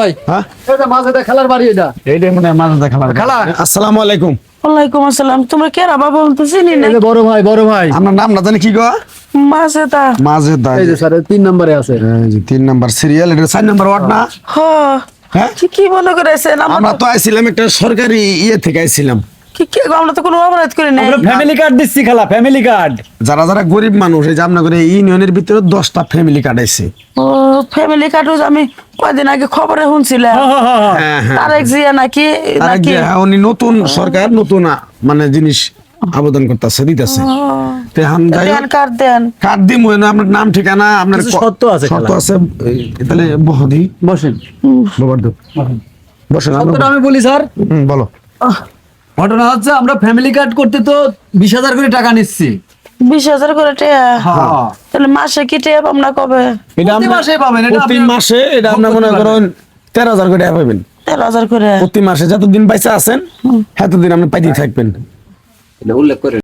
ভাই হ্যাঁ এটা মাঝে খেলার বাড়ি এটা এইটাই মনে হয় মাঝে খেলা খেলা। আসসালামু আলাইকুম। ওয়ালাইকুম আসসালাম। তোমরা কে রা বাবা বলতেছি নি না? এই যে বড় ভাই আপনার নাম না জানি কি গো? মাঝে তা মাঝে দাই এই যে স্যার 3 নম্বরে আছে। এই যে 3 নাম্বার সিরিয়াল, এটা 4 নাম্বার ওয়ার্ড না? হ হ্যাঁ কি মনে করেছেন আমরা তো আইছিলাম একটা সরকারি ইয়ে থেকে আইছিলাম। কি আমরা তো কোনো অপরাধ করি নাই। আমরা ফ্যামিলি কার্ড দিচ্ছি খালা, ফ্যামিলি কার্ড। যারা যারা গরিব মানুষ, এই যে আপনাদের এই ইউনিয়নের ভিতরে 10টা ফ্যামিলি কার্ড আইছে। ও ফ্যামিলি কার্ড আমি কয়দিন আগে খবরে শুনছিলাম। হ্যাঁ হ্যাঁ তারেক জিয়া নাকি তার নাকি উনি নতুন সরকার নতুন মানে জিনিস আবেদন করতেছে দিতেছে। তেহান যাই দেন কার্ড দেন। কার্ড দিমু না, আপনার নাম ঠিকানা আপনার কিছু শর্ত আছে শর্ত খেলা। আছে। তাহলে বহদি বসেন। বাবার বসেন সত্যটা আমি বলি স্যার, বলো। ঘটনা হচ্ছে আমরা ফ্যামিলি কার্ড করতে তো 20,000 করে টাকা নিচ্ছি। 20,000 করে টিয়া। হ্যাঁ। তাহলে মাসে কি টিয়া পাবো না কবে? এটা প্রতি আপনি মাসে পাবেন, এটা প্রতি আপনি মাসে এটা ভোগ আপনি মনে করতে করেন 13,000 করে টাকা পাবেন 13,000 করে। প্রতি মাসে। যতদিন পয়সা আছেন এতদিন আপনি পাইতে থাকবেন। উল্লেখ করে